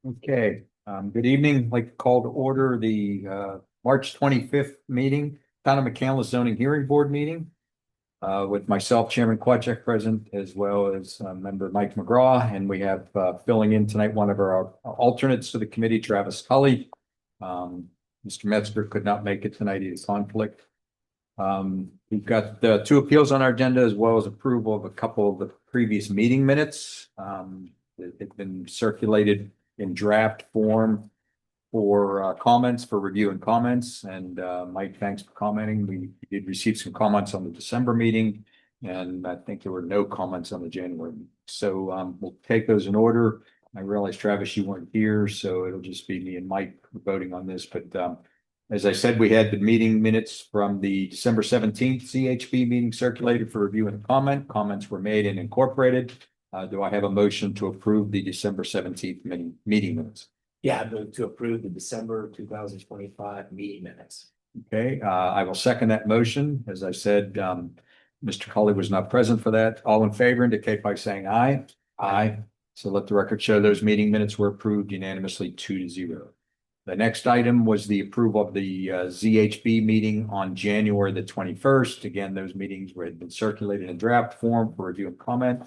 Okay, good evening. I'd like to call to order the March 25th meeting, Town of McCandless Zoning Hearing Board meeting with myself, Chairman Quachek, present, as well as member Mike McGraw. And we have filling in tonight one of our alternates to the committee, Travis Tully. Mr. Metzger could not make it tonight. He has conflict. We've got two appeals on our agenda, as well as approval of a couple of the previous meeting minutes. They've been circulated in draft form for comments, for review and comments. And Mike, thanks for commenting. We did receive some comments on the December meeting, and I think there were no comments on the January meeting. So we'll take those in order. I realize, Travis, you weren't here, so it'll just be me and Mike voting on this. But as I said, we had the meeting minutes from the December 17th CHB meeting circulated for review and comment. Comments were made and incorporated. Do I have a motion to approve the December 17th meeting minutes? Yeah, I move to approve the December 2025 meeting minutes. Okay, I will second that motion. As I said, Mr. Cully was not present for that. All in favor indicate by saying aye. Aye. So let the record show those meeting minutes were approved unanimously 2-0. The next item was the approval of the ZHB meeting on January the 21st. Again, those meetings had been circulated in draft form for review and comment,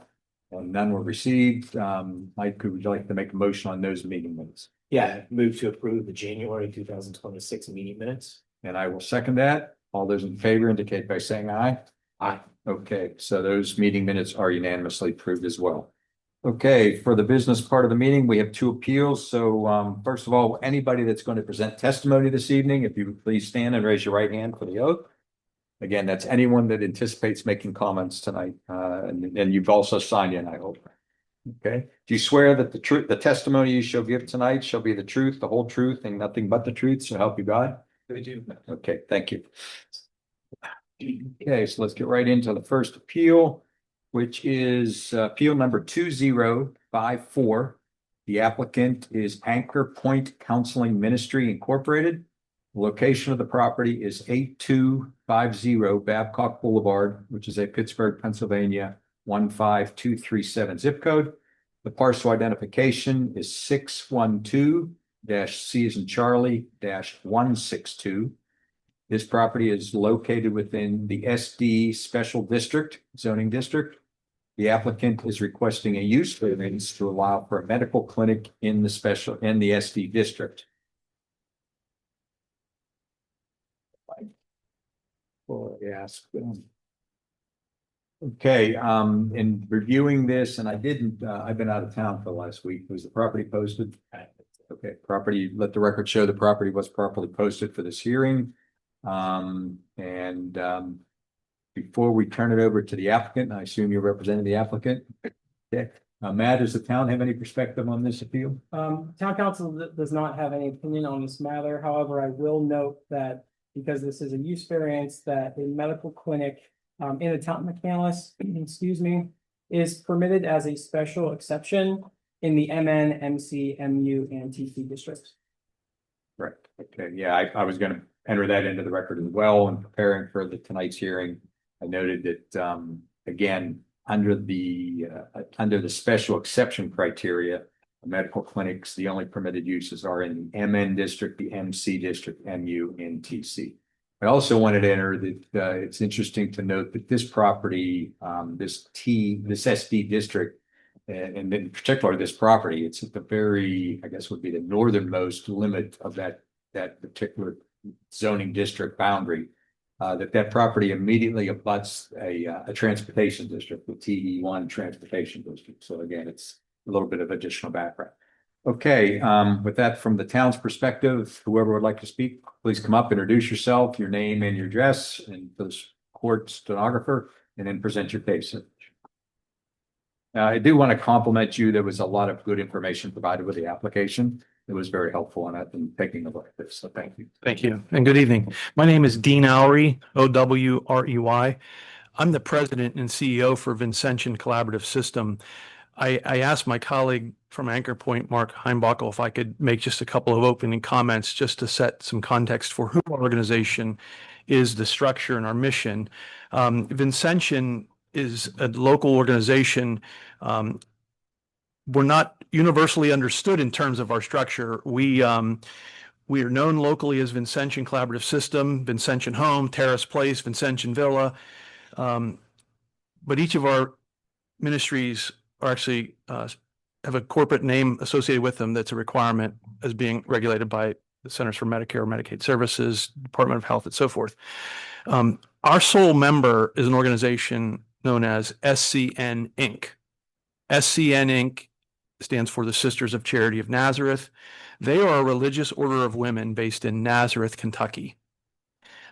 and none were received. Mike, would you like to make a motion on those meeting minutes? Yeah, move to approve the January 2026 meeting minutes. And I will second that. All those in favor indicate by saying aye. Aye. Okay, so those meeting minutes are unanimously approved as well. Okay, for the business part of the meeting, we have two appeals. So first of all, anybody that's going to present testimony this evening, if you would please stand and raise your right hand for the oath. Again, that's anyone that anticipates making comments tonight. And you've also signed in, I hope. Okay. Do you swear that the testimony you shall give tonight shall be the truth, the whole truth, and nothing but the truth? So help you God? We do. Okay, thank you. Okay, so let's get right into the first appeal, which is appeal number 2054. The applicant is Anchor Point Counseling Ministry Incorporated. The location of the property is 8250 Babcock Boulevard, which is a Pittsburgh, Pennsylvania 15237 zip code. The parcel identification is 612-C as in Charlie -162. This property is located within the SD Special District zoning district. The applicant is requesting a use variance to allow for a medical clinic in the SD district. Well, yes. Okay, in reviewing this, and I've been out of town for the last week. Was the property posted? Okay, property, let the record show the property was properly posted for this hearing. Before we turn it over to the applicant, I assume you're representing the applicant. Okay. Matt, does the town have any perspective on this appeal? Town council does not have any opinion on this matter. However, I will note that because this is a use variance, that a medical clinic in the town of McCandless, excuse me, is permitted as a special exception in the MN, MC, MU, and TC districts. Right. Okay. Yeah, I was going to enter that into the record as well. In preparing for tonight's hearing, I noted that again, under the special exception criteria, medical clinics, the only permitted uses are in the MN district, the MC district, MU, and TC. I also wanted to enter that it's interesting to note that this property, this SD district, and in particular this property, it's at the very, I guess would be the northernmost limit of that particular zoning district boundary. That property immediately abuts a transportation district, the TE1 transportation district. So again, it's a little bit of additional background. Okay, with that, from the town's perspective, whoever would like to speak, please come up, introduce yourself, your name and your address, and for the court stenographer, and then present your case. I do want to compliment you. There was a lot of good information provided with the application. It was very helpful, and I've been taking a look at this, so thank you. Thank you, and good evening. My name is Dean Owery, Owrey. I'm the president and CEO for Vincentian Collaborative System. I asked my colleague from Anchor Point, Mark Heimbachel, if I could make just a couple of opening comments just to set some context for who our organization is, the structure, and our mission. Vincentian is a local organization we're not universally understood in terms of our structure. We are known locally as Vincentian Collaborative System, Vincentian Home, Terrace Place, Vincentian Villa. But each of our ministries are actually have a corporate name associated with them that's a requirement as being regulated by the Centers for Medicare or Medicaid Services, Department of Health, and so forth. Our sole member is an organization known as SCN Inc. SCN Inc. stands for the Sisters of Charity of Nazareth. They are a religious order of women based in Nazareth, Kentucky.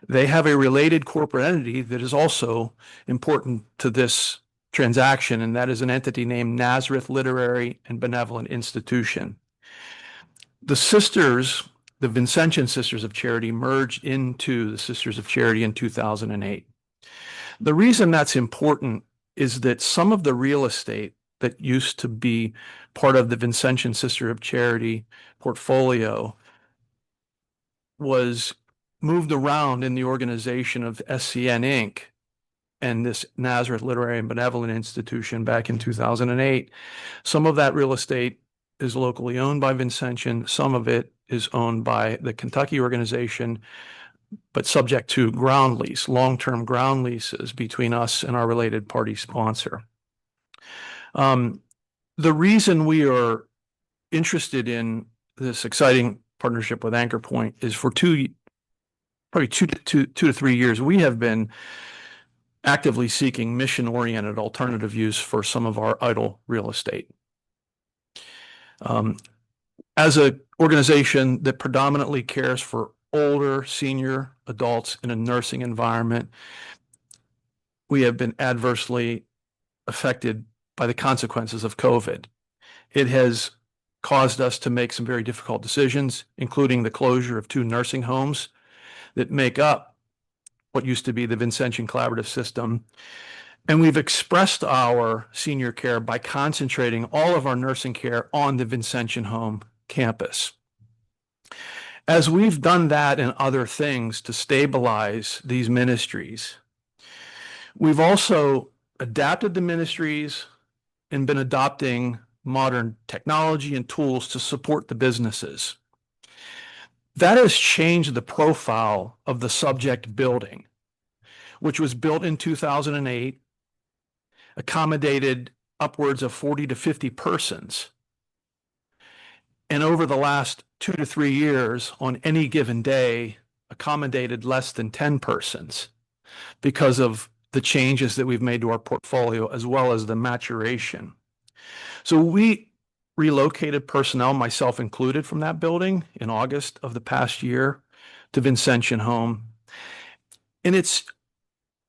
They have a related corporate entity that is also important to this transaction, and that is an entity named Nazareth Literary and Benevolent Institution. The sisters, the Vincentian Sisters of Charity, merged into the Sisters of Charity in 2008. The reason that's important is that some of the real estate that used to be part of the Vincentian Sister of Charity portfolio was moved around in the organization of SCN Inc. and this Nazareth Literary and Benevolent Institution back in 2008. Some of that real estate is locally owned by Vincentian. Some of it is owned by the Kentucky organization, but subject to ground lease, long-term ground leases between us and our related party sponsor. The reason we are interested in this exciting partnership with Anchor Point is for probably two to 3 years, we have been actively seeking mission-oriented alternative use for some of our idle real estate. As an organization that predominantly cares for older senior adults in a nursing environment, we have been adversely affected by the consequences of COVID. It has caused us to make some very difficult decisions, including the closure of 2 nursing homes that make up what used to be the Vincentian Collaborative System. And we've expressed our senior care by concentrating all of our nursing care on the Vincentian Home campus. As we've done that and other things to stabilize these ministries, we've also adapted the ministries and been adopting modern technology and tools to support the businesses. That has changed the profile of the subject building, which was built in 2008, accommodated upwards of 40 to 50 persons. And over the last 2 to 3 years, on any given day, accommodated less than 10 persons because of the changes that we've made to our portfolio, as well as the maturation. So we relocated personnel, myself included, from that building in August of the past year to Vincentian Home. And it's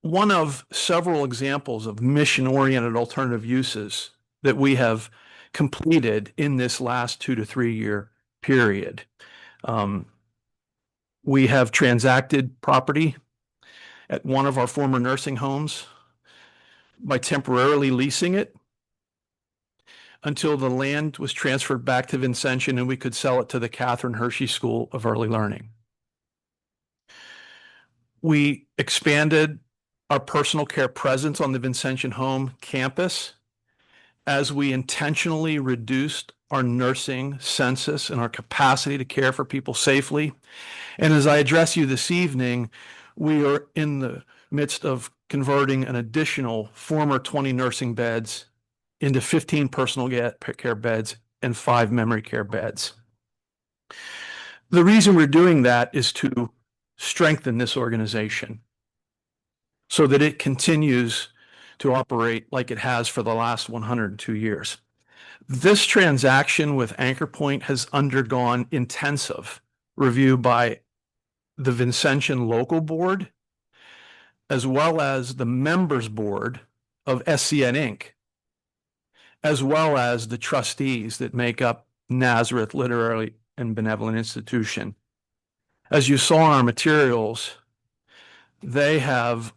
one of several examples of mission-oriented alternative uses that we have completed in this last 2 to 3 year period. We have transacted property at one of our former nursing homes by temporarily leasing it until the land was transferred back to Vincentian and we could sell it to the Catherine Hershey School of Early Learning. We expanded our personal care presence on the Vincentian Home campus as we intentionally reduced our nursing census and our capacity to care for people safely. And as I address you this evening, we are in the midst of converting an additional former 20 nursing beds into 15 personal care beds and 5 memory care beds. The reason we're doing that is to strengthen this organization so that it continues to operate like it has for the last 102 years. This transaction with Anchor Point has undergone intensive review by the Vincentian Local Board, as well as the Members Board of SCN Inc., as well as the trustees that make up Nazareth Literary and Benevolent Institution. As you saw in our materials, they have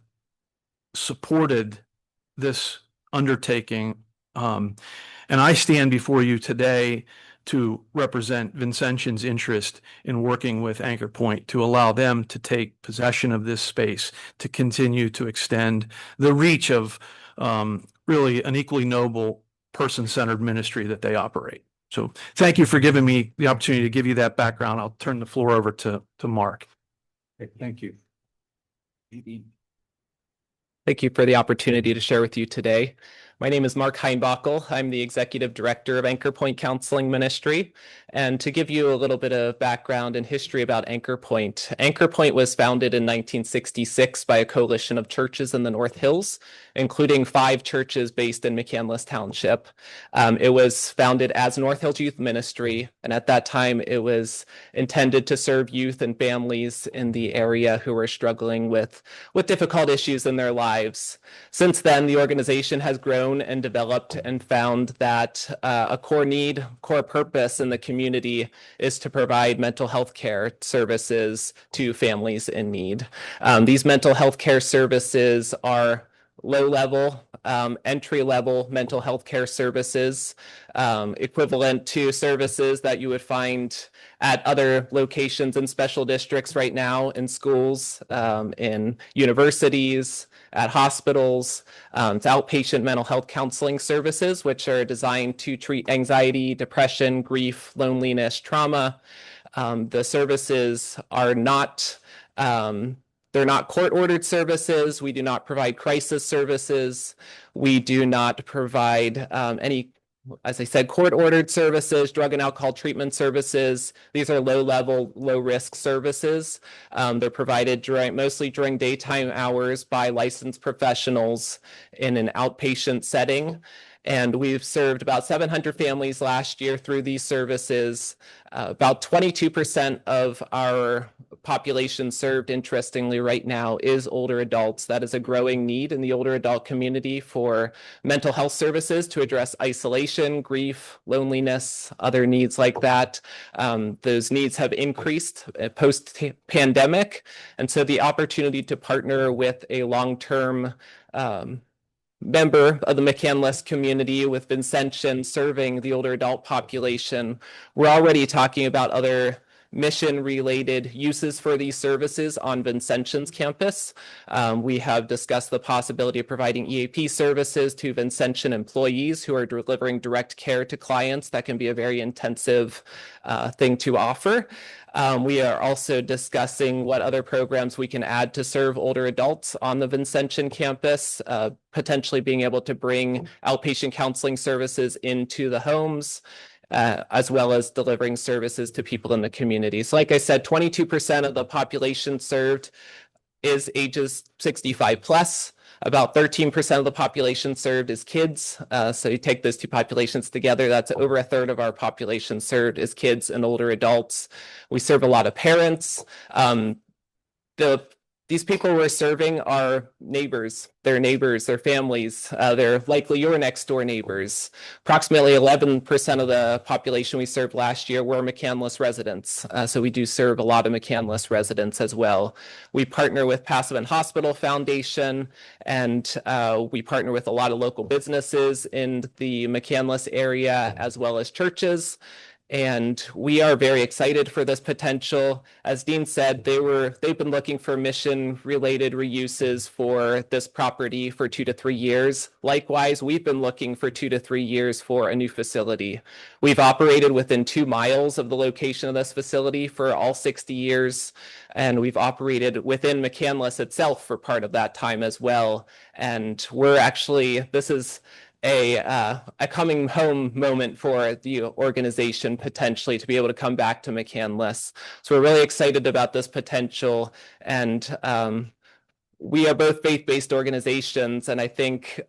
supported this undertaking, and I stand before you today to represent Vincentian's interest in working with Anchor Point to allow them to take possession of this space to continue to extend the reach of really an equally noble person-centered ministry that they operate. So thank you for giving me the opportunity to give you that background. I'll turn the floor over to Mark. Okay, thank you. Thank you for the opportunity to share with you today. My name is Mark Heinbockel. I'm the Executive Director of Anchor Point Counseling Ministry. And to give you a little bit of background and history about Anchor Point, Anchor Point was founded in 1966 by a coalition of churches in the North Hills, including 5 churches based in McCandless Township. It was founded as North Hills Youth Ministry, and at that time it was intended to serve youth and families in the area who were struggling with difficult issues in their lives. Since then, the organization has grown and developed and found that a core purpose in the community is to provide mental health care services to families in need. These mental health care services are low-level, entry-level mental health care services, equivalent to services that you would find at other locations in special districts right now, in schools, in universities, at hospitals. It's outpatient mental health counseling services, which are designed to treat anxiety, depression, grief, loneliness, trauma. The services are not they're not court-ordered services. We do not provide crisis services. We do not provide any, as I said, court-ordered services, drug and alcohol treatment services. These are low-level, low-risk services. They're provided mostly during daytime hours by licensed professionals in an outpatient setting. And we've served about 700 families last year through these services. About 22% of our population served, interestingly, right now is older adults. That is a growing need in the older adult community for mental health services to address isolation, grief, loneliness, other needs like that. Those needs have increased post-pandemic. And so the opportunity to partner with a long-term member of the McCandless community with Vincentian serving the older adult population. We're already talking about other mission-related uses for these services on Vincentian's campus. We have discussed the possibility of providing EAP services to Vincentian employees who are delivering direct care to clients. That can be a very intensive thing to offer. We are also discussing what other programs we can add to serve older adults on the Vincentian campus, potentially being able to bring outpatient counseling services into the homes, as well as delivering services to people in the community. So like I said, 22% of the population served is ages 65 plus. About 13% of the population served is kids. So you take those two populations together, that's over a third of our population served is kids and older adults. We serve a lot of parents. These people we're serving are neighbors, their families. They're likely your next door neighbors. Approximately 11% of the population we served last year were McCandless residents. So we do serve a lot of McCandless residents as well. We partner with Passavant Hospital Foundation, and we partner with a lot of local businesses in the McCandless area, as well as churches. And we are very excited for this potential. As Dean said, they've been looking for mission-related reuses for this property for 2 to 3 years. Likewise, we've been looking for 2 to 3 years for a new facility. We've operated within 2 miles of the location of this facility for all 60 years, and we've operated within McCandless itself for part of that time as well. And this is a coming home moment for the organization, potentially to be able to come back to McCandless. So we're really excited about this potential, and we are both faith-based organizations, and I think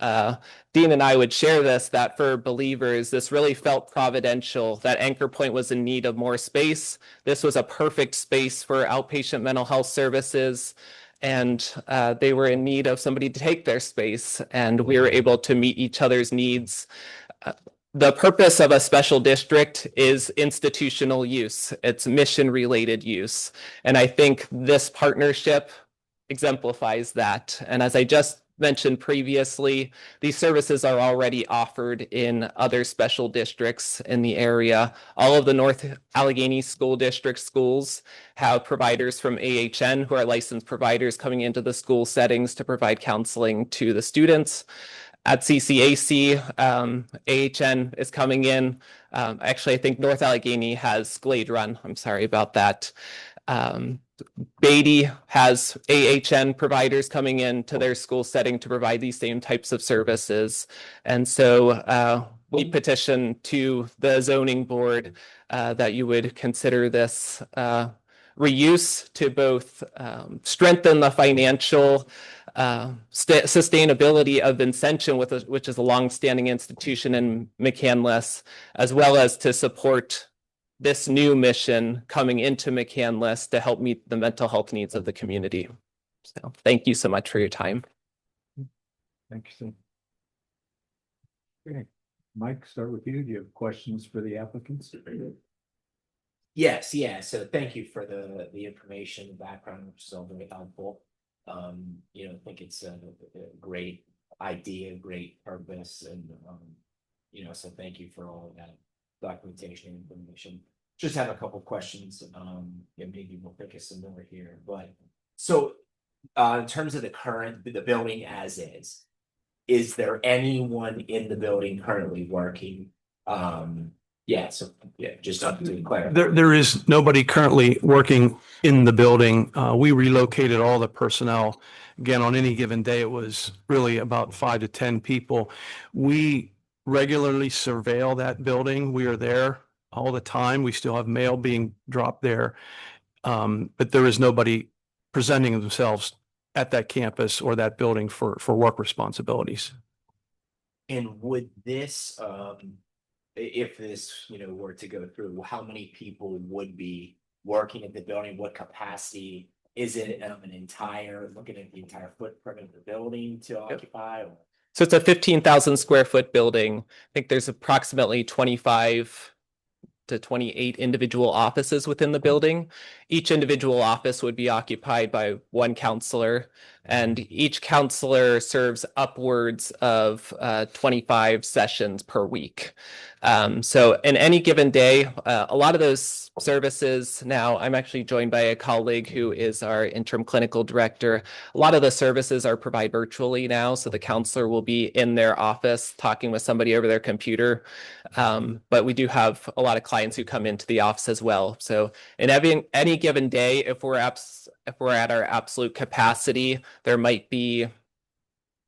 Dean and I would share this, that for believers, this really felt providential, that Anchor Point was in need of more space. This was a perfect space for outpatient mental health services, and they were in need of somebody to take their space, and we were able to meet each other's needs. The purpose of a special district is institutional use. It's mission-related use, and I think this partnership exemplifies that. And as I just mentioned previously, these services are already offered in other special districts in the area. All of the North Allegheny School District schools have providers from AHN who are licensed providers coming into the school settings to provide counseling to the students. At CCAC, AHN is coming in. Actually, I think North Allegheny has Glade Run. I'm sorry about that. Beatty has AHN providers coming in to their school setting to provide these same types of services. And so we petitioned to the zoning board that you would consider this reuse to both strengthen the financial sustainability of Vincentian, which is a longstanding institution in McCandless, as well as to support this new mission coming into McCandless to help meet the mental health needs of the community. So thank you so much for your time. Thank you, sir. Okay, Mike, start with you. Do you have questions for the applicants? Yes, yeah, so thank you for the information, the background, which is all very helpful. I think it's a great idea, great purpose, and so thank you for all of that documentation and information. Just have a couple questions, and maybe we'll pick some more here, but so in terms of the building as is there anyone in the building currently working? Just to clarify. There is nobody currently working in the building. We relocated all the personnel. Again, on any given day, it was really about 5 to 10 people. We regularly surveil that building. We are there all the time. We still have mail being dropped there. But there is nobody presenting themselves at that campus or that building for work responsibilities. And would this, if this, were to go through, how many people would be working at the building? What capacity? Is it looking at the entire footprint of the building to occupy? So it's a 15,000 square foot building. I think there's approximately 25 to 28 individual offices within the building. Each individual office would be occupied by one counselor, and each counselor serves upwards of 25 sessions per week. So in any given day, a lot of those services now, I'm actually joined by a colleague who is our interim clinical director. A lot of the services are provided virtually now. So the counselor will be in their office talking with somebody over their computer. But we do have a lot of clients who come into the office as well. So in any given day, if we're at our absolute capacity, there might be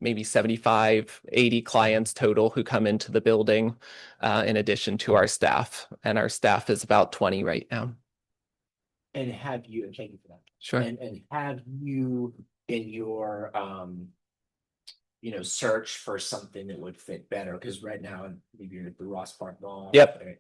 maybe 75, 80 clients total who come into the building, in addition to our staff. And our staff is about 20 right now. And thank you for that. Sure. And have you in your search for something that would fit better? Because right now maybe you're at the Ross Park Mall. Yep.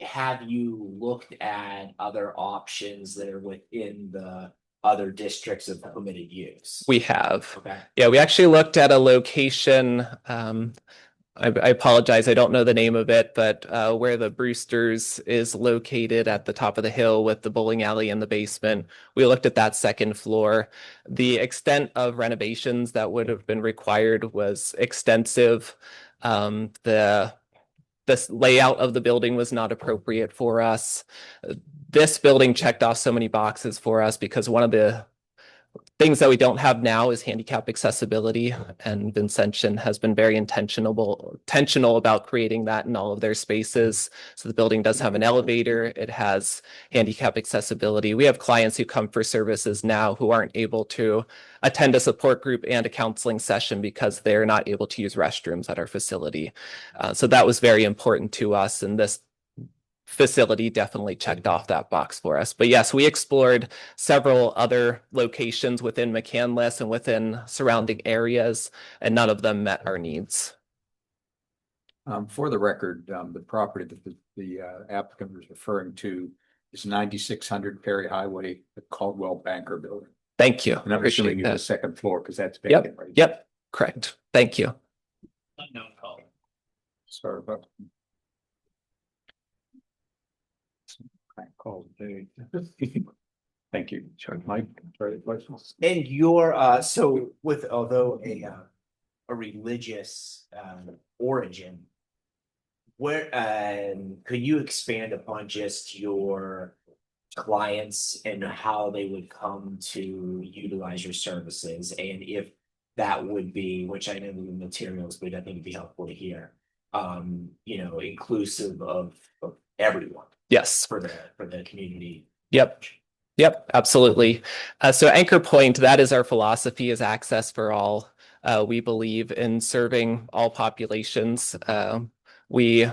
Have you looked at other options that are within the other districts of permitted use? We have. Okay. Yeah, we actually looked at a location. I apologize, I don't know the name of it, but where the Brewster's is located at the top of the hill with the bowling alley in the basement. We looked at that second floor. The extent of renovations that would have been required was extensive. The layout of the building was not appropriate for us. This building checked off so many boxes for us because one of the things that we don't have now is handicap accessibility, and Vincentian has been very intentional about creating that in all of their spaces. So the building does have an elevator. It has handicap accessibility. We have clients who come for services now who aren't able to attend a support group and a counseling session because they're not able to use restrooms at our facility. So that was very important to us, and this facility definitely checked off that box for us. But yes, we explored several other locations within McCandless and within surrounding areas, and none of them met our needs. For the record, the property that the applicant was referring to is 9600 Perry Highway, the Caldwell Banker Building. Thank you. And I'm assuming Appreciate the that. second floor because that's vacant, right? Yep, correct. Thank you. Unknown call. Sorry about. Call today. Thank you. Sure. Mike, further questions? And your so with although a religious origin, where could you expand upon just your clients and how they would come to utilize your services, and if that would be, which I know the materials, but I think it'd be helpful to hear. Inclusive of everyone Yes. for the community. Yep. Yep, absolutely. So Anchor Point, that is our philosophy, is access for all. We believe in serving all populations. We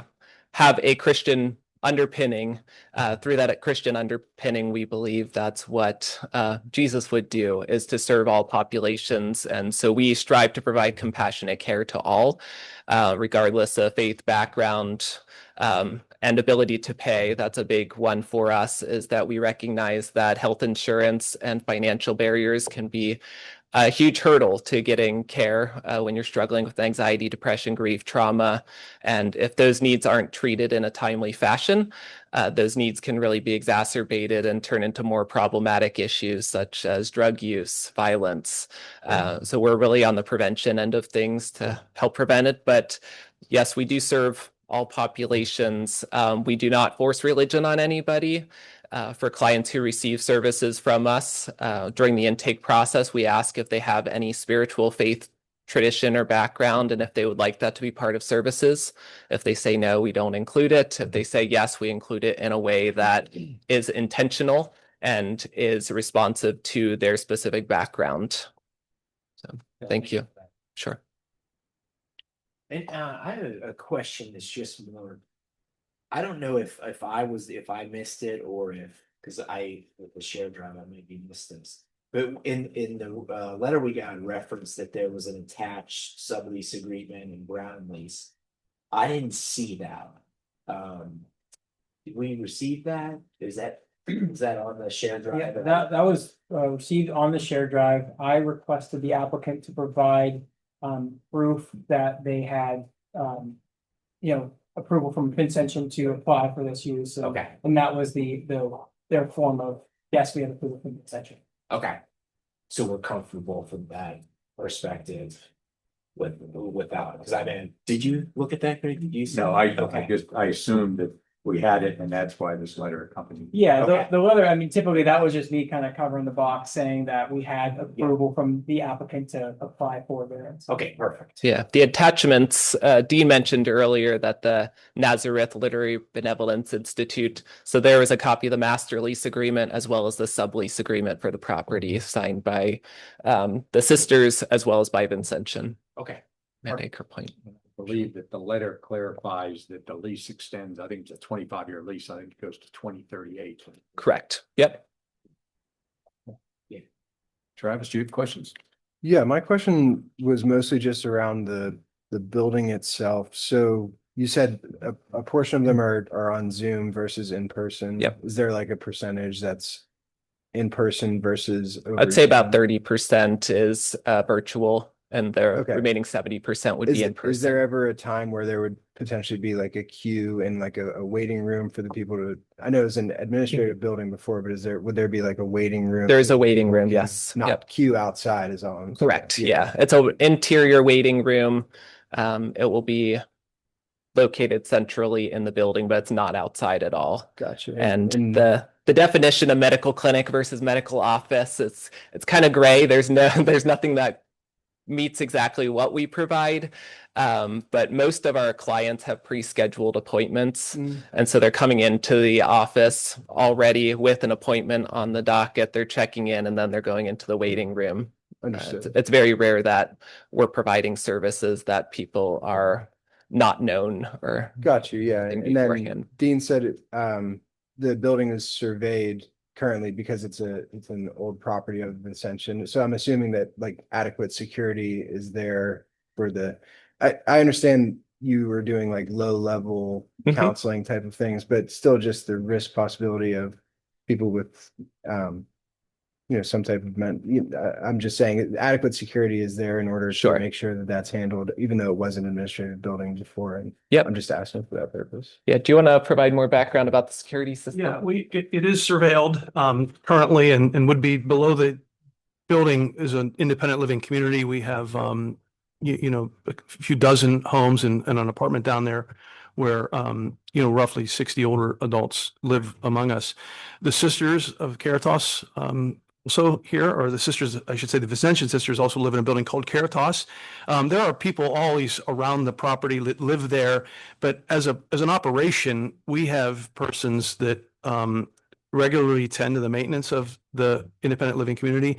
have a Christian underpinning. Through that Christian underpinning, we believe that's what Jesus would do, is to serve all populations. And so we strive to provide compassionate care to all, regardless of faith, background, and ability to pay. That's a big one for us, is that we recognize that health insurance and financial barriers can be a huge hurdle to getting care when you're struggling with anxiety, depression, grief, trauma. And if those needs aren't treated in a timely fashion, those needs can really be exacerbated and turn into more problematic issues such as drug use, violence. So we're really on the prevention end of things to help prevent it. But yes, we do serve all populations. We do not force religion on anybody. For clients who receive services from us, during the intake process, we ask if they have any spiritual faith tradition or background, and if they would like that to be part of services. If they say no, we don't include it. If they say yes, we include it in a way that is intentional and is responsive to their specific background. So, thank you. Sure. And I have a question that's just more. I don't know if I missed it, or because with the shared drive, I might be missed this. But in the letter we got referenced that there was an attached sublease agreement and ground lease. I didn't see that. Did we receive that? Is that on the shared drive? Yeah, that was received on the shared drive. I requested the applicant to provide proof that they had approval from Vincentian to apply for this use. Okay. And that was their form of, yes, we have approval from Vincentian. Okay. So we're comfortable from that perspective without, because I mean, did you look at that? Did you? No, I Okay. I assumed that we had it, and that's why this letter accompanied. Yeah, Okay. the letter, I mean, typically that was just me kind of covering the box saying that we had approval from the applicant to apply for variance. Okay, perfect. Yeah, the attachments, Dean mentioned earlier that the Nazareth Literary Benevolence Institute. So there was a copy of the master lease agreement as well as the sublease agreement for the property signed by the sisters as well as by Vincentian Okay. at Anchor Point. I believe that the letter clarifies that the lease extends, I think it's a 25-year lease. I think it goes to 2038. Correct. Yep. Travis, do you have questions? Yeah, my question was mostly just around the building itself. So you said a portion of them are on Zoom versus in person. Yep. Is there like a percentage that's in person versus over I'd say about Zoom? 30% is virtual, and the Okay. remaining 70% would Is be in is there person. ever a time where there would potentially be like a queue and like a waiting room for the people to, I know it's an administrative building before, but would there be like a waiting room? There's so a waiting people room, can yes. Not Yep. queue outside is all. I'm saying. Correct. Yeah. It's an interior waiting room. It will be located centrally in the building, but it's not outside at all. Gotcha. And the definition of medical clinic versus medical office, it's kind of gray. There's nothing that meets exactly what we provide. But most of our clients have pre-scheduled appointments. Mm. And so they're coming into the office already with an appointment on the docket. They're checking in and then they're going into the waiting room. Understood. It's very rare that we're providing services that people are not known or Got you, yeah. thing And then beforehand. Dean said the building is surveyed currently because it's an old property of Vincentian. So I'm assuming that like adequate security is there for I understand you were doing like low level Mhm. counseling type of things, but still just the risk possibility of people with some type of I'm just saying adequate security is there in order Sure. to make sure that that's handled, even though it was an administrative building before. And Yep. I'm just asking for that purpose. Yeah, do you want to provide more background about the security system? Yeah, it is surveilled currently and would be below the building is an independent living community. We have a few dozen homes and an apartment down there where roughly 60 older adults live among us. The Sisters of Caritas also here, or the sisters, I should say, the Vincentian sisters also live in a building called Caritas. There are people always around the property that live there, but as an operation, we have persons that regularly tend to the maintenance of the independent living community.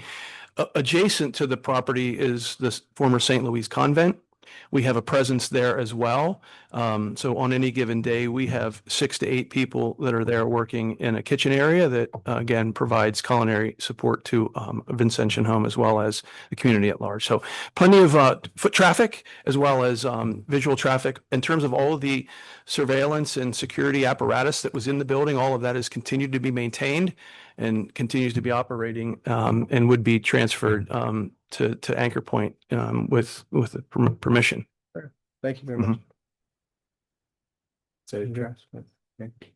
Adjacent to the property is the former St. Louis Convent. We have a presence there as well. So on any given day, we have 6 to 8 people that are there working in a kitchen area that, again, provides culinary support to a Vincentian home as well as the community at large. So plenty of foot traffic as well as visual traffic. In terms of all of the surveillance and security apparatus that was in the building, all of that has continued to be maintained and continues to be operating and would be transferred to Anchor Point with permission. Thank you very much. So, okay.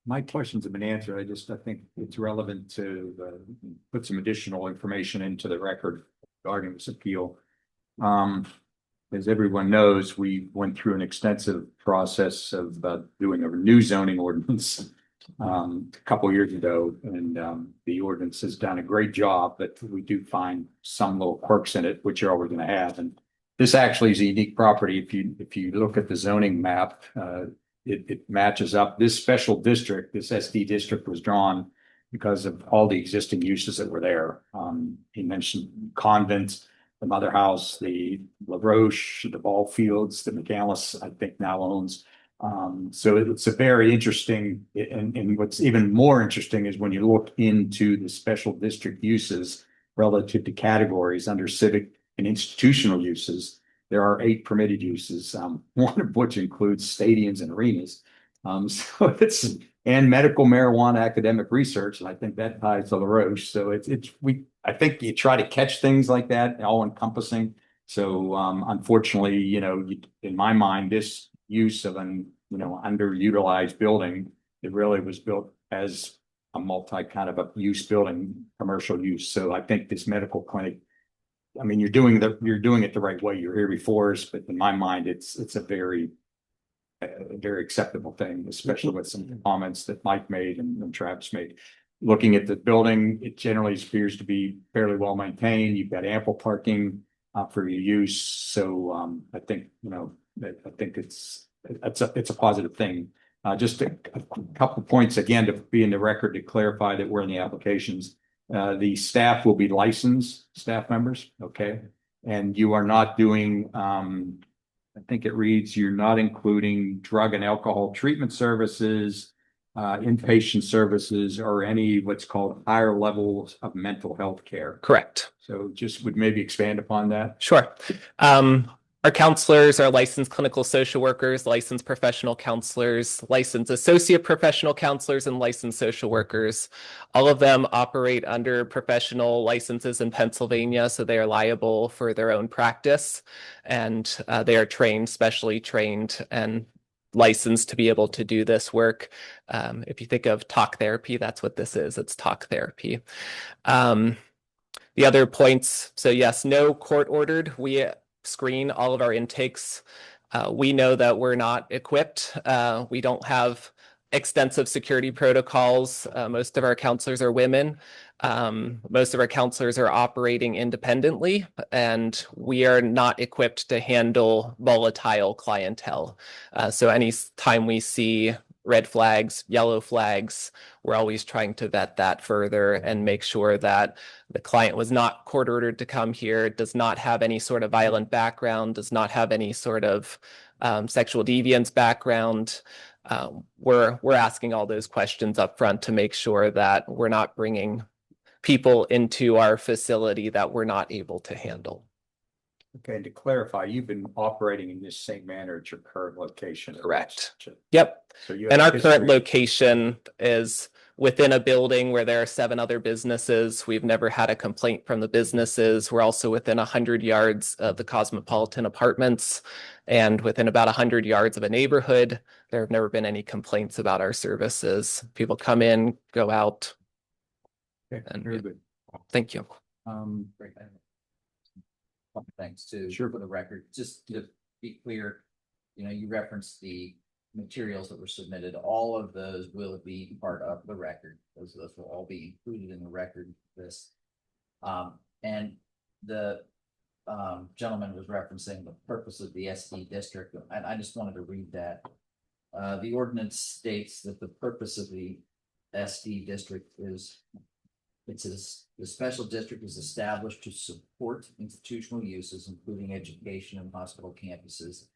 My questions have been answered. I think it's relevant to put some additional information into the record regarding this appeal. As everyone knows, we went through an extensive process of doing a new zoning ordinance a couple of years ago, and the ordinance has done a great job, but we do find some little quirks in it, which you're always going to have. And this actually is a unique property. If you look at the zoning map, it matches up. This special district, this SD district, was drawn because of all the existing uses that were there. He mentioned convents, the Mother House, the La Roche, the ball fields, the McAllis, I think now owns. So it's a very interesting, and what's even more interesting is when you look into the special district uses relative to categories under civic and institutional uses, there are 8 permitted uses, one of which includes stadiums and arenas. So and medical marijuana academic research, and I think that ties to La Roche. So I think you try to catch things like that, all encompassing. So unfortunately, in my mind, this use of an underutilized building, it really was built as a multi kind of a use building, commercial use. So I think this medical clinic, I mean, you're doing it the right way. You're here before us, but in my mind, it's a very acceptable thing, especially with some comments that Mike made and Travis made. Looking at the building, it generally appears to be fairly well maintained. You've got ample parking for your use. So I think, it's a positive thing. Just a couple of points again to be in the record to clarify that we're in the applications. The staff will be licensed staff members, okay? And you are not doing, I think it reads, you're not including drug and alcohol treatment services, inpatient services, or any what's called higher levels of mental health care. Correct. So just would maybe expand upon that. Sure. Our counselors are licensed clinical social workers, licensed professional counselors, licensed associate professional counselors, and licensed social workers. All of them operate under professional licenses in Pennsylvania, so they are liable for their own practice, and they are specially trained and licensed to be able to do this work. If you think of talk therapy, that's what this is. It's talk therapy. The other points, so yes, no court ordered. We screen all of our intakes. We know that we're not equipped. We don't have extensive security protocols. Most of our counselors are women. Most of our counselors are operating independently, and we are not equipped to handle volatile clientele. So any time we see red flags, yellow flags, we're always trying to vet that further and make sure that the client was not court ordered to come here, does not have any sort of violent background, does not have any sort of sexual deviance background. We're asking all those questions up front to make sure that we're not bringing people into our facility that we're not able to handle. Okay, and to clarify, you've been operating in this same manner at your current location. Correct. Yep. So you And have our current history. location is within a building where there are 7 other businesses. We've never had a complaint from the businesses. We're also within 100 yards of the Cosmopolitan Apartments and within about 100 yards of a neighborhood. There have never been any complaints about our services. People come in, go out. Okay, And very good. thank you. Great. Thanks to, Sure. for the record, just to be clear, you referenced the materials that were submitted, all of those will be part of the record. Those will all be included in the record list. And the gentleman was referencing the purpose of the SD district, and I just wanted to read that. The ordinance states that the purpose of the SD district is, the special district is established to support institutional uses, including education and hospital campuses,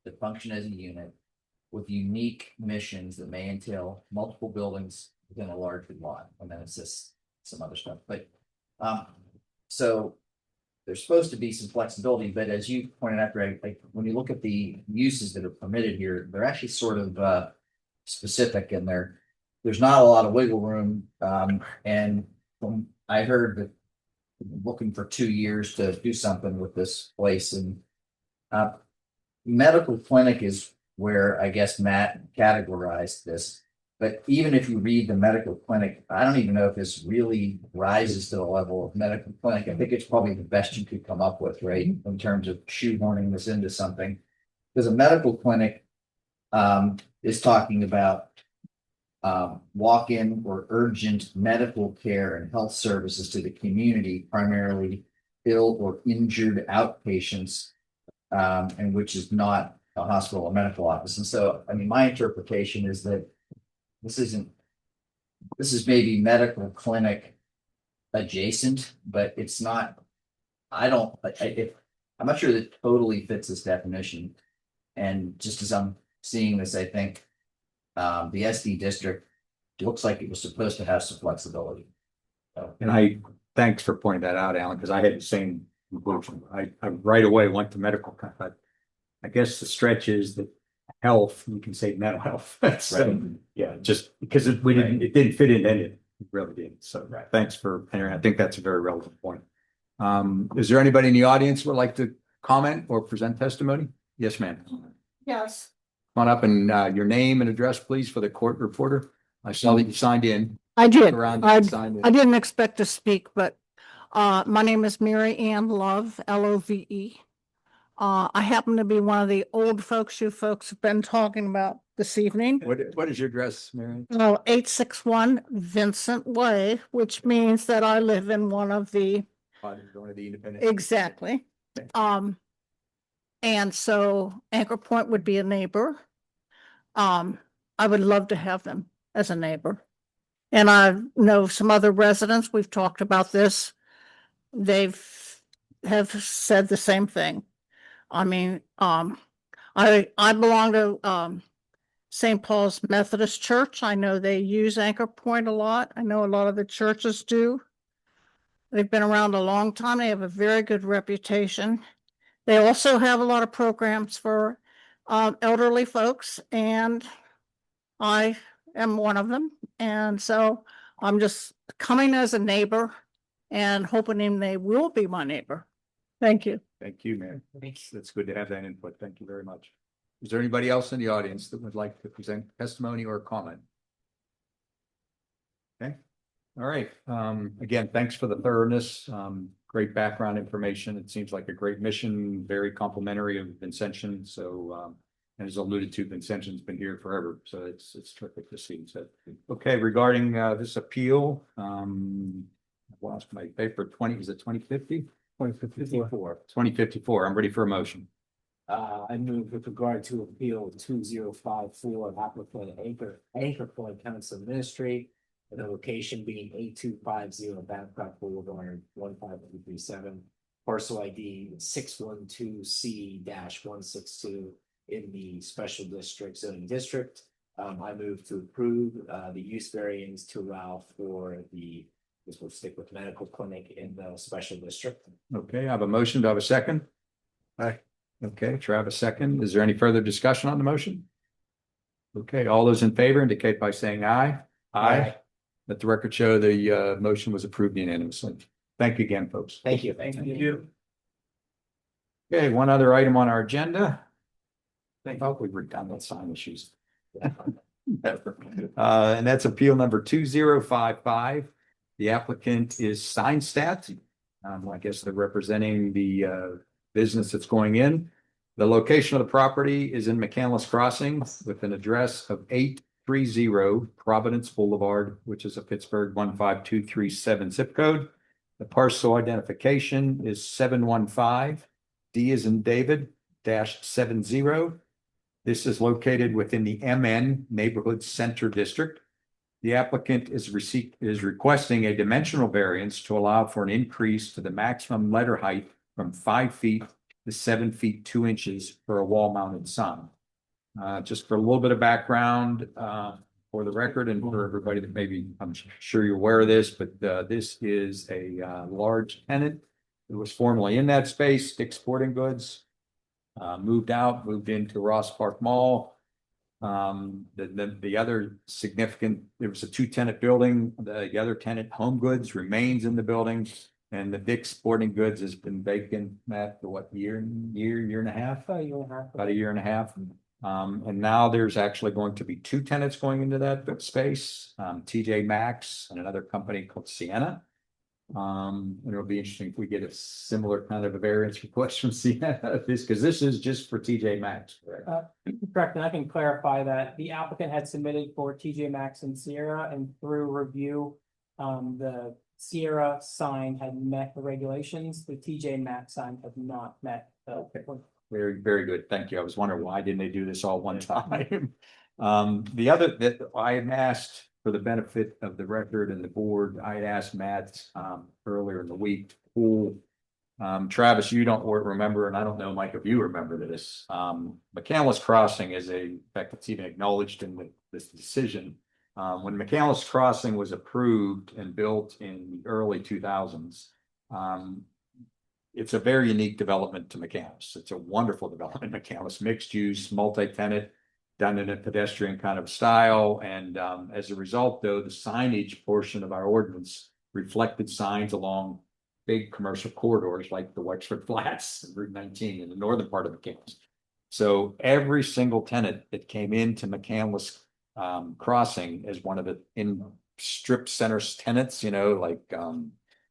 that function as a unit with unique missions that may entail multiple buildings within a larger lot. And then it's just some other stuff, but so there's supposed to be some flexibility, but as you pointed out, Greg, like when you look at the uses that are permitted here, they're actually sort of specific, and there's not a lot of wiggle room. And I heard that looking for 2 years to do something with this place, and medical clinic is where I guess Matt categorized this. But even if you read the medical clinic, I don't even know if this really rises to the level of medical clinic. I think it's probably the best you could come up with, right? In terms of shoehorning this into something. Because a medical clinic is talking about walk-in or urgent medical care and health services to the community, primarily ill or injured outpatients, and which is not a hospital or medical office. And so, I mean, my interpretation is that this is maybe medical clinic adjacent, but it's not, I'm not sure that it totally fits this definition. And just as I'm seeing this, I think the SD district looks like it was supposed to have some flexibility. And thanks for pointing that out, Alan, because I had the same conclusion. I right away went to medical, but I guess the stretch is that health, you can say mental health. Yeah, just because it didn't fit in any of it. It really didn't. So thanks for entering. I think that's a very relevant point. Is there anybody in the audience who would like to comment or present testimony? Yes, ma'am. Yes, Come on up and your name and address, please, for the court reporter. I saw that you signed in. I did. Around I signed in. didn't expect to speak, but my name is Mary Ann Love, Love. I happen to be one of the old folks you folks have been talking about this evening. What is your address, Mary? 861 Vincent Way, which means that I live in one of the, One of the independent. exactly. And so Anchor Point would be a neighbor. I would love to have them as a neighbor. And I know some other residents, we've talked about this. Have said the same thing. I mean, I belong to St. Paul's Methodist Church. I know they use Anchor Point a lot. I know a lot of the churches do. They've been around a long time. They have a very good reputation. They also have a lot of programs for elderly folks, and I am one of them. And so I'm just coming as a neighbor and hoping they will be my neighbor. Thank you. Thank you, Mary. That's good to have that input. Thank you very much. Is there anybody else in the audience that would like to present testimony or comment? Okay. All right. Again, thanks for the thoroughness. Great background information. It seems like a great mission, very complimentary of Vincentian. So, and as alluded to, Vincentian's been here forever. So it's terrific to see. So, okay, regarding this appeal, I've lost my paper. Is it 2050? 2054. I'm ready for a motion. I move with regard to appeal 2054 applicant Anchor Point Council Ministry, and the location being 8250 Babcock Boulevard 15237, parcel ID 612C-162 in the special district zoning district. I move to approve the use variance to allow for this will stick with medical clinic in the special district. Okay, I have a motion. Do I have a second? Aye. Okay, Travis second. Is there any further discussion on the motion? Okay, all those in favor indicate by saying aye. Aye. Let the record show the motion was approved unanimously. Thank you again, folks. Thank you. Thank you. Okay, one other item on our agenda. I thought we were done with sign issues. And that's appeal number 2055. The applicant is Signstat. I guess they're representing the business that's going in. The location of the property is in McCandless Crossing with an address of 830 Providence Boulevard, which is a Pittsburgh 15237 zip code. The parcel identification is 715 D as in David -70. This is located within the MN Neighborhood Center District. The applicant is requesting a dimensional variance to allow for an increase to the maximum letter height from 5 feet to 7 feet 2 inches for a wall mounted sign. Just for a little bit of background, for the record and for everybody that maybe, I'm sure you're aware of this, but this is a large tenant that was formerly in that space, Dick's Sporting Goods. Moved into Ross Park Mall. The other significant, there was a 2-tenant building. The other tenant, Home Goods, remains in the building. And the Dick's Sporting Goods has been vacant, Matt, for what, year and a half? About a year and a half. About a year and a half. And now there's actually going to be 2 tenants going into that space, TJ Maxx and another company called Sienna. And it'll be interesting if we get a similar kind of a variance request from Sienna, because this is just for TJ Maxx, correct? Correct, and I can clarify that the applicant had submitted for TJ Maxx and Sierra, and through review, the Sierra sign had met the regulations, the TJ Maxx sign had not met. Okay. Very, very good. Thank you. I was wondering why didn't they do this all one time? The other that I had asked for the benefit of the record and the board, I had asked Matt earlier in the week to pull. Travis, you don't remember, and I don't know, Mike, if you remember this. McCandless Crossing is in fact, it's even acknowledged in this decision. When McCandless Crossing was approved and built in the early 2000s, it's a very unique development to McCandless. It's a wonderful development, McCandless, mixed use, multi-tenant, done in a pedestrian kind of style. And as a result, though, the signage portion of our ordinance reflected signs along big commercial corridors like the Wexford Flats and Route 19 in the northern part of McCandless. So every single tenant that came into McCandless Crossing as one of the in strip centers tenants, like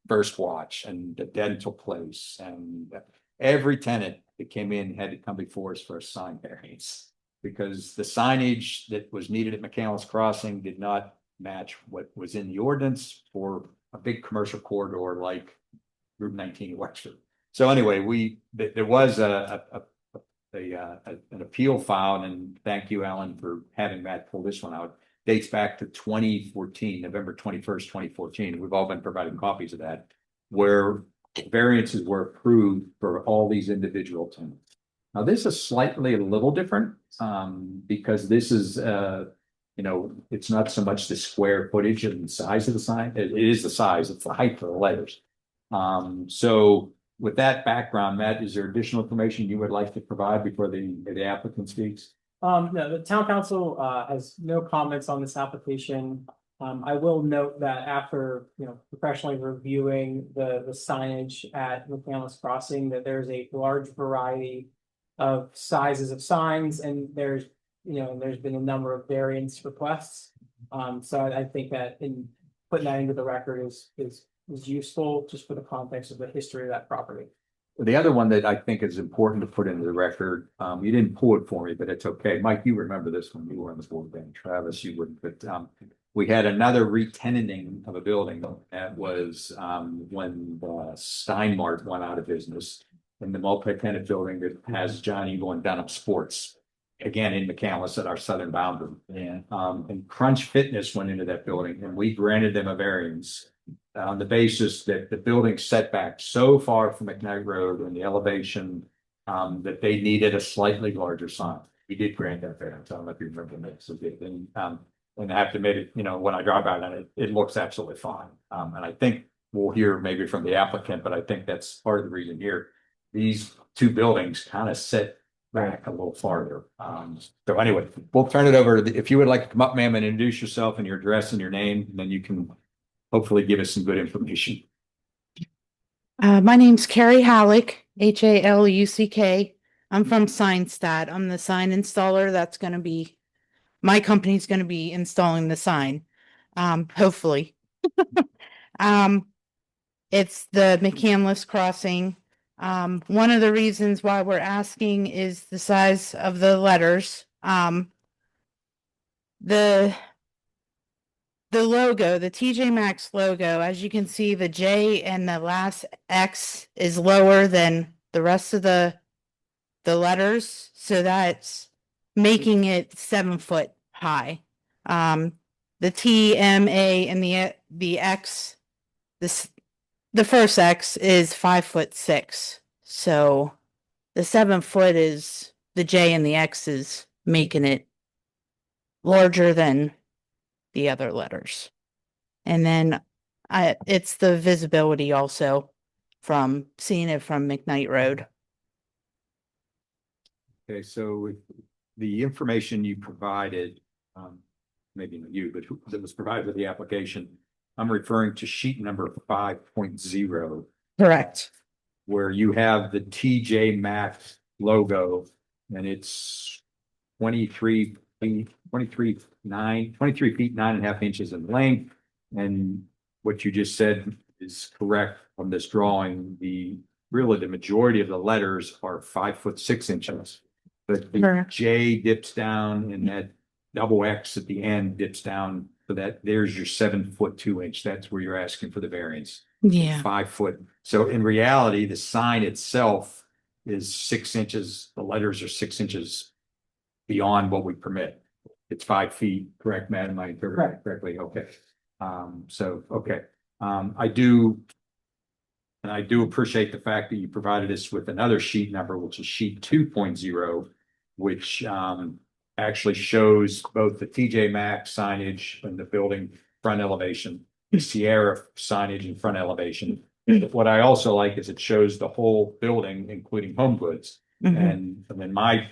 First Watch and the Dental Place, and every tenant that came in had to come before us for a sign variance because the signage that was needed at McCandless Crossing did not match what was in the ordinance for a big commercial corridor like Route 19 Wexford. So anyway, there was an appeal filed, and thank you, Alan, for having Matt pull this one out. Dates back to 2014, November 21st, 2014. We've all been providing copies of that, where variances were approved for all these individual tenants. Now, this is slightly a little different because this is, it's not so much the square footage and the size of the sign. It is the size, it's the height of the letters. So with that background, Matt, is there additional information you would like to provide before the applicant speaks? No, the town council has no comments on this application. I will note that after, professionally reviewing the signage at McCandless Crossing, that there's a large variety of sizes of signs, and there's been a number of variance requests. So I think that in putting that into the record is useful just for the context of the history of that property. The other one that I think is important to put into the record, you didn't pull it for me, but it's okay. Mike, you remember this when you were on the board then. Travis, you wouldn't, but we had another re-tenanting of a building that was when Steinmart went out of business in the multi-tenant building that has John Eagle and Dunham Sports, again in McCandless at our southern boundary. Yeah. And Crunch Fitness went into that building, and we granted them a variance on the basis that the building set back so far from McKnight Road and the elevation that they needed a slightly larger sign. We did grant that variance. I don't know if you remember that. So and I have to admit it, when I drive by it, it looks absolutely fine. And I think we'll hear maybe from the applicant, but I think that's part of the reason here. These 2 buildings kind of set back a little farther. So anyway, we'll turn it over. If you would like to come up, ma'am, and introduce yourself and your address and your name, and then you can hopefully give us some good information. My name's Carrie Halleck, Haluck. I'm from Signstat. I'm the sign installer. That's going to be, my company's going to be installing the sign. Hopefully. It's the McCandless Crossing. One of the reasons why we're asking is the size of the letters. The logo, the TJ Maxx logo, as you can see, the J and the last X is lower than the rest of the letters, so that's making it 7 foot high. The T, M, A, and the X, the first X is 5'6". So the 7 foot is the J and the X is making it larger than the other letters. And then it's the visibility also from seeing it from McKnight Road. Okay, so the information you provided, maybe not you, but that was provided with the application, I'm referring to sheet number 5.0, Correct. where you have the TJ Maxx logo, and it's 23 feet, 23 feet 9.5 inches in length. And what you just said is correct from this drawing. Really the majority of the letters are 5'6". But the Correct. J dips down and that double X at the end dips down, so that there's your 7'2". That's where you're asking for the variance. Yeah. 5 foot. So in reality, the sign itself is 6 inches. The letters are 6 inches beyond what we permit. It's 5 feet, correct, madam? I interpreted it correctly. Okay. Okay. I do appreciate the fact that you provided us with another sheet number, which is sheet 2.0, which actually shows both the TJ Maxx signage and the building front elevation, the Sierra signage and front elevation. What I also like is it shows the whole building, including home goods. And then my,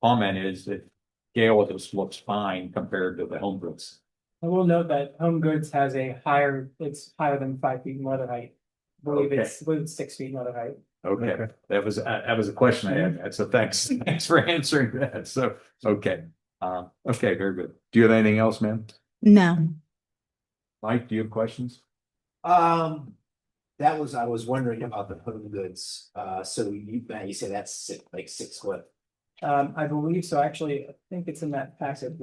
comment is that scale of this looks fine compared to the home goods. I will note that Home Goods has it's higher than 5 feet in letter height. I believe it's 6 feet in letter height. Okay, that was a question I had, so thanks for answering that. So, okay. Okay, very good. Do you have anything else, ma'am? No. Mike, do you have questions? I was wondering about the Home Goods, so you say that's like 6 foot. I believe so. Actually, I think it's in that packet,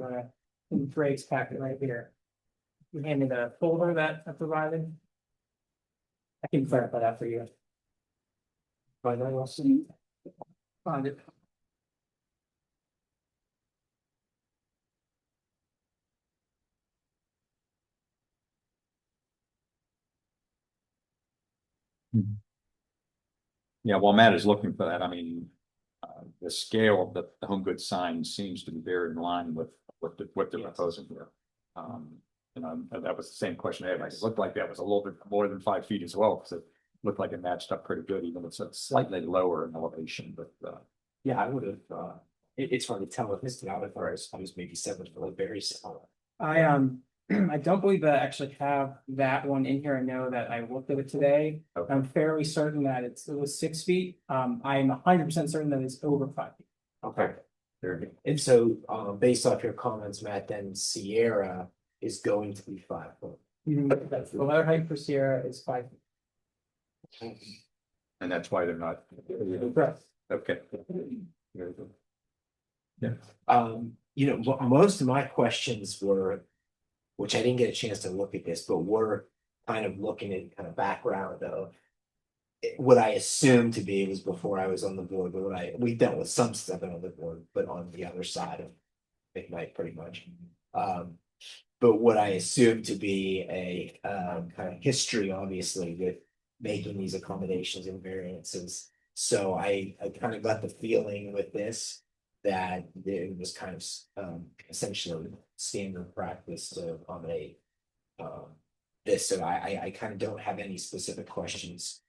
in Greg's packet right here. You handed me the folder that I provided. I can clarify that for you. Find that also. Find it. Yeah, while Matt is looking for that, I mean, the scale of the home goods sign seems to be very in line with what they're proposing here. That was the same question I had. It looked like that was a little bit more than 5 feet as well, because it looked like it matched up pretty good, even though it's slightly lower in elevation, but Yeah, I would have, it's hard to tell with this, I was maybe 7 foot, very similar. I don't believe that I actually have that one in here. I know that I looked at it today. Okay. I'm fairly certain that it was 6 feet. I'm 100% certain that it's over 5 feet. okay. Very good. And so, based off your comments, Matt, then Sierra is going to be 5 foot. The letter height for Sierra is 5 feet. And that's why they're not. Correct. Okay. Very good. Yeah. Most of my questions were, which I didn't get a chance to look at this, but were kind of looking at kind of background of what I assumed to be, it was before I was on the board, but we dealt with some stuff on the board, but on the other side of McKnight pretty much. But what I assumed to be a kind of history, obviously, with making these accommodations and variances. So I kind of got the feeling with this that it was kind of essentially standard practice to accommodate this. So I kind of don't have any specific questions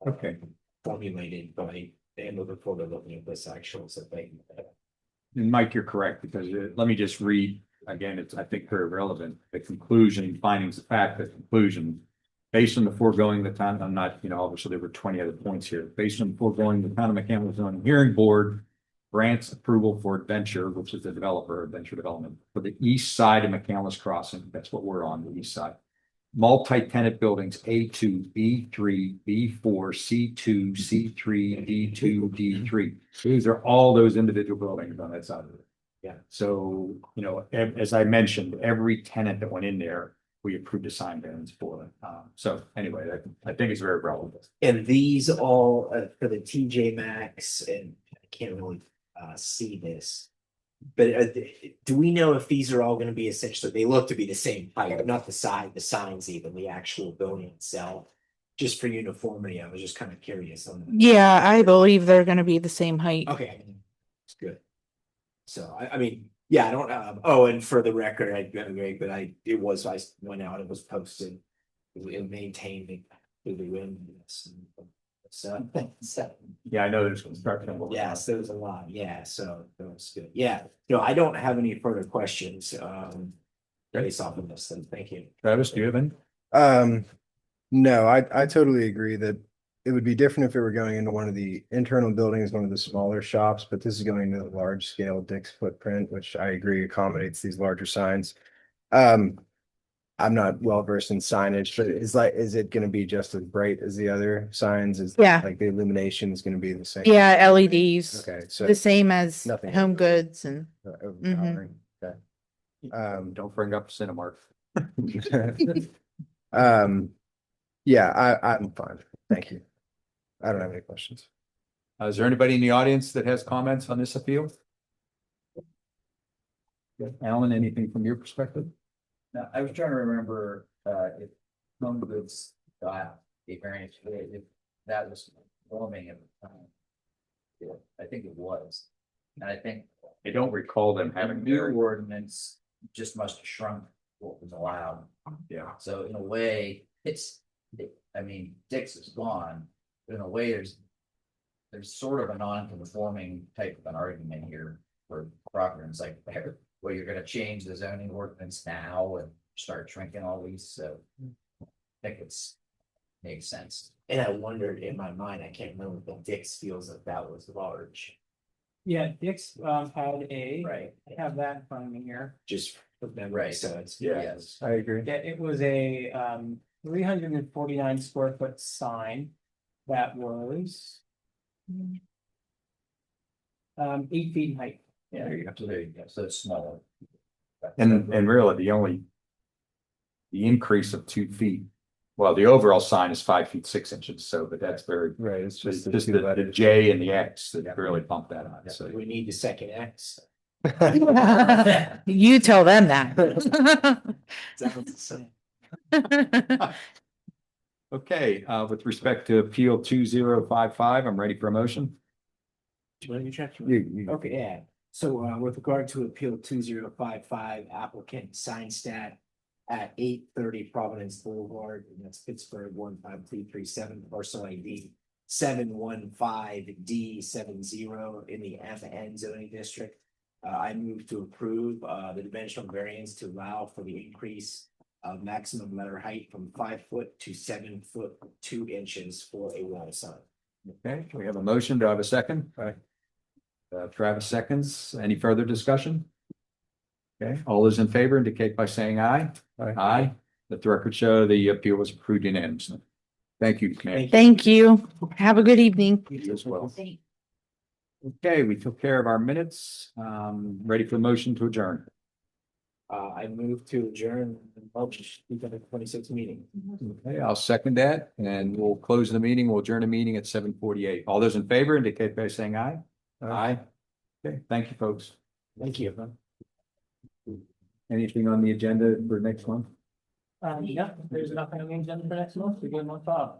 Okay. formulated, but I am looking forward to looking at this actual. So thank you. And Mike, you're correct, because let me just read again, it's, I think, very relevant. The conclusion, findings of fact, the conclusion. Based on the foregoing, the town, I'm not, obviously there were 20 other points here. Based on the foregoing, the town of McCampbell Zoning Hearing Board grants approval for Adventure, which is the developer, Adventure Development, for the east side of McCandless Crossing. That's what we're on, the east side. multi-tenant buildings, A2, B3, B4, C2, C3, D2, D3. These are all those individual buildings on that side of it. Yeah. So, as I mentioned, every tenant that went in there, we approved a sign variance for them. So anyway, I think it's very relevant. And these all for the TJ Maxx, and I can't really see this. But do we know if these are all gonna be essentially, they look to be the same height, not the side, the signs even, the actual building itself? Just for uniformity, I was just kind of curious on that. Yeah, I believe they're gonna be the same height. Okay, it's good. So I mean, yeah, I don't, oh, and for the record, I agree, but I went out, it was posted. It maintained it through the wind. So, Yeah, I know there's construction. yes, there was a lot, yeah, so that was good, yeah, no, I don't have any further questions, based off of this, then, thank you. Travis, do you have any? No, I totally agree that it would be different if it were going into one of the internal buildings, one of the smaller shops, but this is going to the large scale Dick's footprint, which I agree accommodates these larger signs. I'm not well versed in signage, but is it gonna be just as bright as the other signs? Is Yeah. like the illumination is gonna be the same? Yeah, LEDs, Okay, so. the same as Nothing. Home Goods and Overpowering. Okay. Don't bring up Cinemark. Yeah, I'm fine. Thank you. I don't have any questions. Is there anybody in the audience that has comments on this appeal? Alan, anything from your perspective? Now, I was trying to remember, if Home Goods got a variance, if that was forming at the time. Yeah, I think it was, and I think I don't recall them the having. new ordinance just must have shrunk what was allowed. Yeah. So in a way, I mean, Dick's is gone, but in a way, there's sort of a non-conforming type of an argument here for Procter, and it's like, well, you're gonna change the zoning ordinance now and start shrinking all these, so I think makes sense. And I wondered in my mind, I can't remember if Dick's feels that that was large, Yeah, Dick's had a, right, I have that in front of me here. just from memory, Right. so it's. Yes. I agree. Yeah, it was a 349 square foot sign that was 8 feet in height. Yeah, so there you go, so it's smaller. And really, the increase of 2 feet, well, the overall sign is 5 feet 6 inches, so, but that's very, Right, it's just just. the J and the X that really bump that on, so. We need the second X. you tell them that. Okay, with respect to Appeal 2055, I'm ready for a motion. Do you want to check? You- Okay, yeah, so with regard to appeal 2055 applicant Signstat at 830 Providence Boulevard, and that's Pittsburgh 15337, parcel ID 715D70 in the MN zoning district. I move to approve the dimensional variance to allow for the increase of maximum letter height from 5 foot to 7 foot 2 inches for a wall sign. Okay, we have a motion. Do I have a second? Travis seconds. Any further discussion? Okay, all those in favor indicate by saying aye. Aye. Let the record show the appeal was approved unanimously. Thank you, Commissioner. Thank you. Have a good evening. You as well. Okay, we took care of our minutes. Ready for the motion to adjourn. I move to adjourn the March 2026 meeting. Okay, I'll second that and we'll close the meeting. We'll adjourn the meeting at 7:48. All those in favor indicate by saying aye. Aye. Okay, thank you, folks. Thank you. Anything on the agenda for next month? Yeah, there's nothing on the agenda for next month. We're good month off.